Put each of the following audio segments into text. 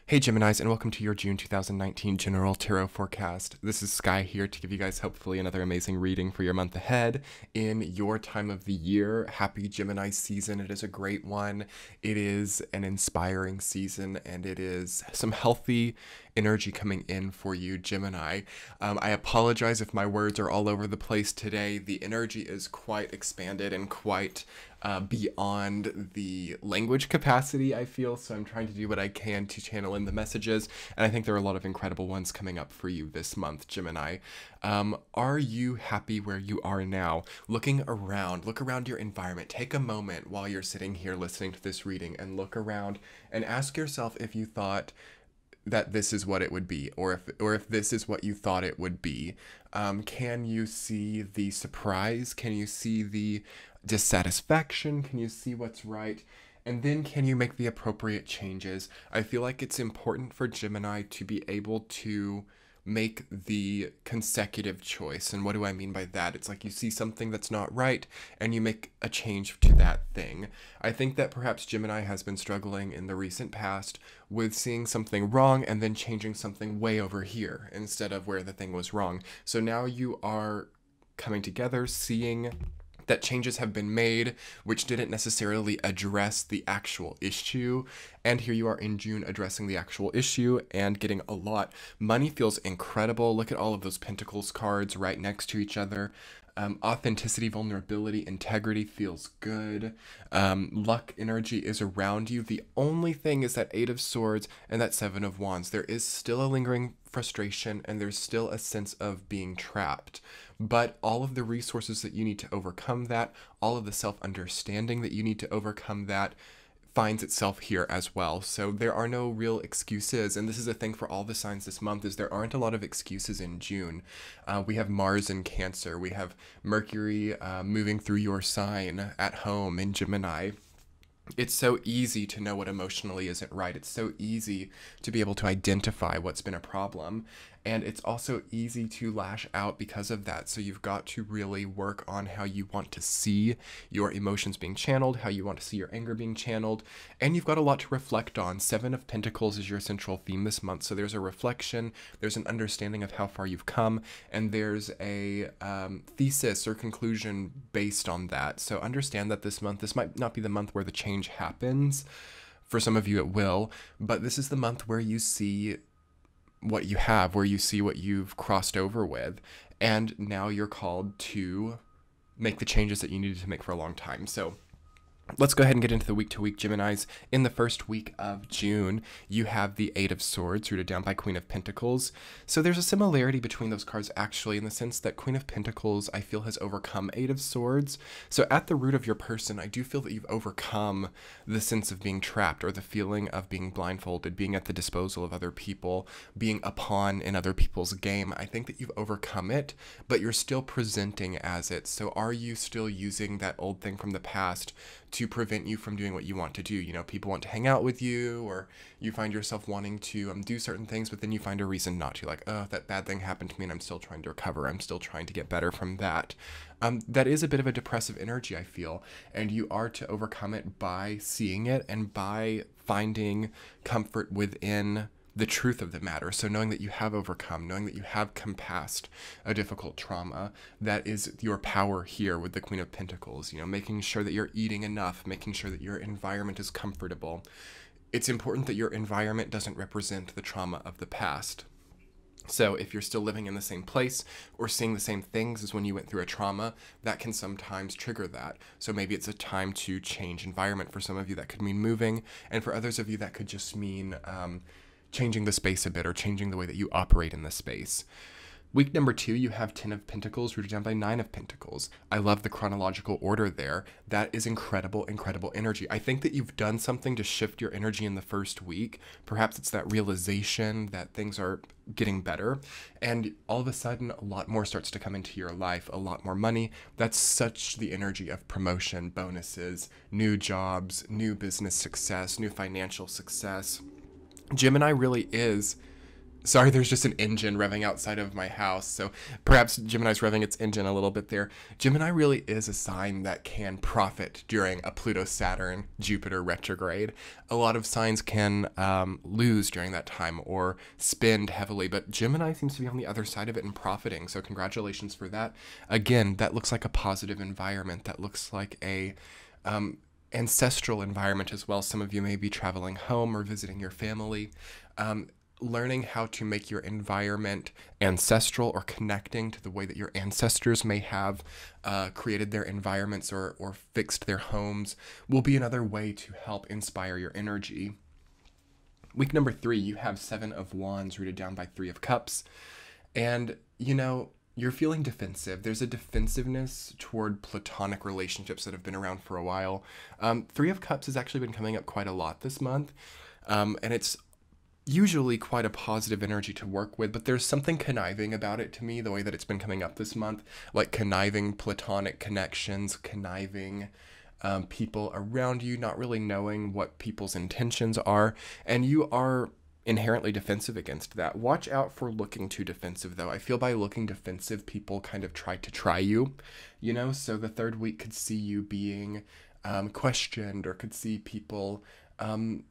Hey Geminis, and welcome to your June 2019 General Tarot Forecast. This is Sky here to give you guys hopefully another amazing reading for your month ahead in your time of the year. Happy Gemini season. It is a great one. It is an inspiring season, and it is some healthy energy coming in for you, Gemini. I apologize if my words are all over the place today. The energy is quite expanded and quite beyond the language capacity, I feel, so I'm trying to do what I can to channel in the messages, and I think there are a lot of incredible ones coming up for you this month, Gemini. Are you happy where you are now? Look around your environment. Take a moment while you're sitting here listening to this reading and look around and ask yourself if you thought that this is what it would be, or if this is what you thought it would be. Can you see the surprise? Can you see the dissatisfaction? Can you see what's right? And then can you make the appropriate changes? I feel like it's important for Gemini to be able to make the consecutive choice. And what do I mean by that? It's like you see something that's not right and you make a change to that thing. I think that perhaps Gemini has been struggling in the recent past with seeing something wrong and then changing something way over here instead of where the thing was wrong. So now you are coming together, seeing that changes have been made, which didn't necessarily address the actual issue. And here you are in June addressing the actual issue and getting a lot. Money feels incredible. Look at all of those Pentacles cards right next to each other. Authenticity, vulnerability, integrity feels good. Luck energy is around you. The only thing is that Eight of Swords and that Seven of Wands. There is still a lingering frustration and there's still a sense of being trapped. But all of the resources that you need to overcome that, all of the self-understanding that you need to overcome that, finds itself here as well. So there are no real excuses, and this is a thing for all the signs this month, is there aren't a lot of excuses in June. We have Mars in Cancer, we have Mercury moving through your sign at home in Gemini. It's so easy to know what emotionally isn't right. It's so easy to be able to identify what's been a problem. And it's also easy to lash out because of that. So you've got to really work on how you want to see your emotions being channeled, how you want to see your anger being channeled. And you've got a lot to reflect on. Seven of Pentacles is your central theme this month. So there's a reflection, there's an understanding of how far you've come, and there's a thesis or conclusion based on that. So understand that this month, this might not be the month where the change happens. For some of you it will, but this is the month where you see what you have, where you see what you've crossed over with, and now you're called to make the changes that you needed to make for a long time. So let's go ahead and get into the week-to-week Geminis. In the first week of June, you have the Eight of Swords rooted down by Queen of Pentacles. So there's a similarity between those cards actually, in the sense that Queen of Pentacles, I feel, has overcome Eight of Swords. So at the root of your person, I do feel that you've overcome the sense of being trapped, or the feeling of being blindfolded, being at the disposal of other people, being a pawn in other people's game. I think that you've overcome it, but you're still presenting as it. So are you still using that old thing from the past to prevent you from doing what you want to do? You know, people want to hang out with you, or you find yourself wanting to do certain things, but then you find a reason not to, like, oh, that bad thing happened to me and I'm still trying to recover. I'm still trying to get better from that. That is a bit of a depressive energy, I feel, and you are to overcome it by seeing it and by finding comfort within the truth of the matter. So knowing that you have overcome, knowing that you have come past a difficult trauma, that is your power here with the Queen of Pentacles. You know, making sure that you're eating enough, making sure that your environment is comfortable. It's important that your environment doesn't represent the trauma of the past. So if you're still living in the same place or seeing the same things as when you went through a trauma, that can sometimes trigger that. So maybe it's a time to change environment. For some of you, that could mean moving, and for others of you, that could just mean changing the space a bit, or changing the way that you operate in the space. Week number 2, you have 10 of Pentacles rooted down by 9 of Pentacles. I love the chronological order there. That is incredible, incredible energy. I think that you've done something to shift your energy in the first week. Perhaps it's that realization that things are getting better, and all of a sudden a lot more starts to come into your life, a lot more money. That's such the energy of promotion, bonuses, new jobs, new business success, new financial success. Gemini really is Sorry, there's just an engine revving outside of my house, so perhaps Gemini's revving its engine a little bit there. Gemini really is a sign that can profit during a Pluto-Saturn-Jupiter retrograde. A lot of signs can lose during that time or spend heavily, but Gemini seems to be on the other side of it and profiting, so congratulations for that. Again, that looks like a positive environment. That looks like a ancestral environment as well. Some of you may be traveling home or visiting your family. Learning how to make your environment ancestral or connecting to the way that your ancestors may have created their environments or fixed their homes will be another way to help inspire your energy. Week number 3, you have 7 of Wands rooted down by 3 of Cups. And, you know, you're feeling defensive. There's a defensiveness toward platonic relationships that have been around for a while. 3 of Cups has actually been coming up quite a lot this month. And it's usually quite a positive energy to work with, but there's something conniving about it to me, the way that it's been coming up this month, like conniving platonic connections, conniving people around you, not really knowing what people's intentions are, and you are inherently defensive against that. Watch out for looking too defensive, though. I feel by looking defensive, people kind of try you, you know, so the 3rd week could see you being questioned, or could see people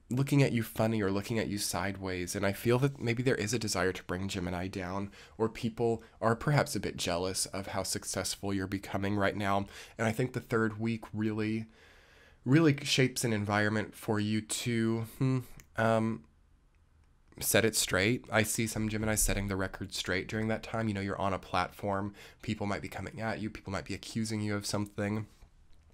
looking at you funny or looking at you sideways. And I feel that maybe there is a desire to bring Gemini down, or people are perhaps a bit jealous of how successful you're becoming right now. And I think the 3rd week really shapes an environment for you to set it straight. I see some Gemini setting the record straight during that time. You know, you're on a platform, people might be coming at you, people might be accusing you of something,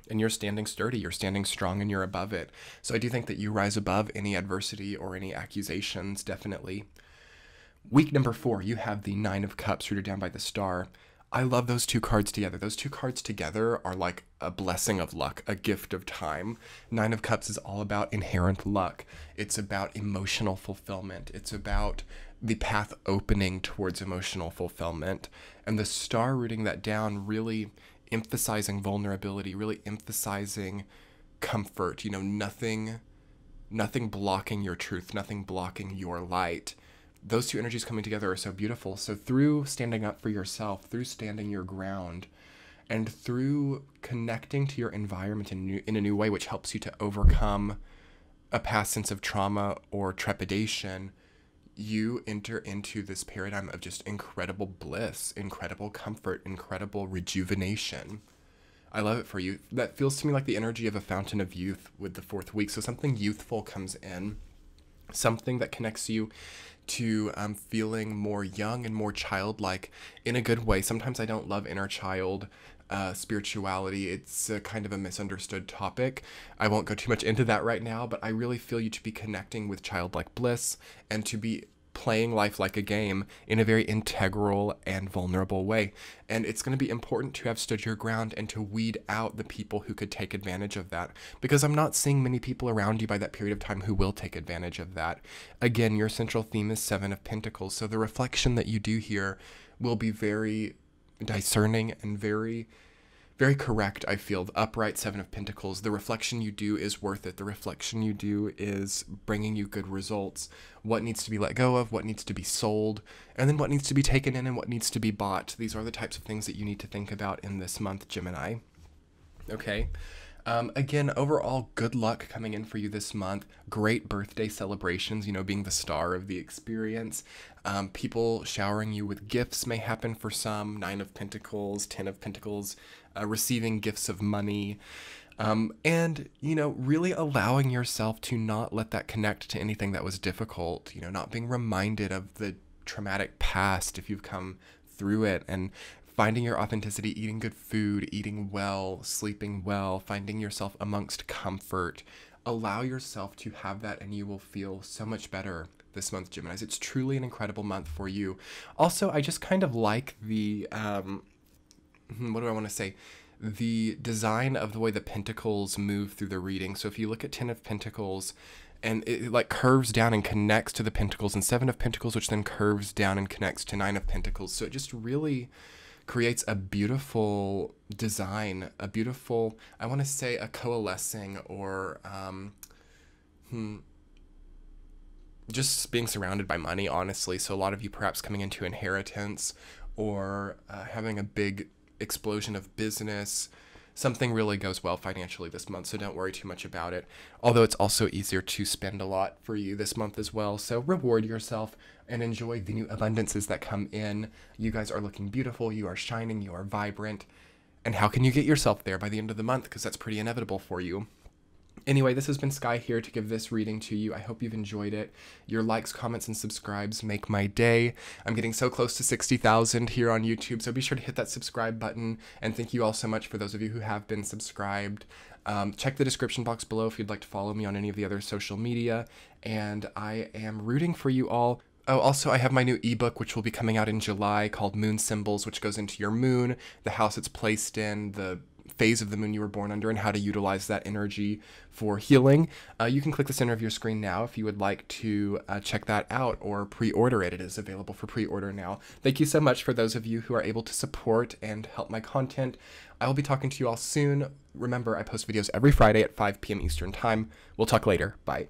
and you're standing sturdy, you're standing strong, and you're above it. So I do think that you rise above any adversity or any accusations, definitely. Week number 4, you have the 9 of Cups rooted down by the Star. I love those 2 cards together. Those 2 cards together are like a blessing of luck, a gift of time. 9 of Cups is all about inherent luck. It's about emotional fulfillment. It's about the path opening towards emotional fulfillment. And the Star rooting that down, really emphasizing vulnerability, really emphasizing comfort, you know, nothing blocking your truth, nothing blocking your light. Those 2 energies coming together are so beautiful. So through standing up for yourself, through standing your ground, and through connecting to your environment in a new way, which helps you to overcome a past sense of trauma or trepidation, you enter into this paradigm of just incredible bliss, incredible comfort, incredible rejuvenation. I love it for you. That feels to me like the energy of a fountain of youth with the 4th week. So something youthful comes in, something that connects you to feeling more young and more childlike in a good way. Sometimes I don't love inner child spirituality. It's a kind of a misunderstood topic. I won't go too much into that right now, but I really feel you to be connecting with childlike bliss and to be playing life like a game in a very integral and vulnerable way. And it's going to be important to have stood your ground and to weed out the people who could take advantage of that, because I'm not seeing many people around you by that period of time who will take advantage of that. Again, your central theme is 7 of Pentacles, so the reflection that you do here will be very discerning and very correct. I feel the upright 7 of Pentacles. The reflection you do is worth it. The reflection you do is bringing you good results. What needs to be let go of, what needs to be sold, and then what needs to be taken in and what needs to be bought. These are the types of things that you need to think about in this month, Gemini. Okay. Again, overall, good luck coming in for you this month. Great birthday celebrations, you know, being the star of the experience. People showering you with gifts may happen for some. 9 of Pentacles, 10 of Pentacles, receiving gifts of money. And, you know, really allowing yourself to not let that connect to anything that was difficult, you know, not being reminded of the traumatic past if you've come through it, and finding your authenticity, eating good food, eating well, sleeping well, finding yourself amongst comfort. Allow yourself to have that and you will feel so much better this month, Geminis. It's truly an incredible month for you. Also, I just kind of like the, what do I want to say? The design of the way the pentacles move through the reading. So if you look at 10 of Pentacles, and it like curves down and connects to the Pentacles, and 7 of Pentacles, which then curves down and connects to 9 of Pentacles. So it just really creates a beautiful design, a beautiful, I want to say a coalescing or just being surrounded by money, honestly. So a lot of you perhaps coming into inheritance or having a big explosion of business. Something really goes well financially this month, so don't worry too much about it. Although it's also easier to spend a lot for you this month as well. So reward yourself and enjoy the new abundances that come in. You guys are looking beautiful. You are shining. You are vibrant. And how can you get yourself there by the end of the month? Because that's pretty inevitable for you. Anyway, this has been Sky here to give this reading to you. I hope you've enjoyed it. Your likes, comments, and subscribes make my day. I'm getting so close to 60,000 here on YouTube, so be sure to hit that subscribe button. And thank you all so much for those of you who have been subscribed. Check the description box below if you'd like to follow me on any of the other social media. And I am rooting for you all. Oh, also, I have my new ebook, which will be coming out in July, called Moon Symbols, which goes into your moon, the house it's placed in, the phase of the moon you were born under, and how to utilize that energy for healing. You can click the center of your screen now if you would like to check that out or pre-order it. It is available for pre-order now. Thank you so much for those of you who are able to support and help my content. I will be talking to you all soon. Remember, I post videos every Friday at 5 p.m. Eastern Time. We'll talk later. Bye.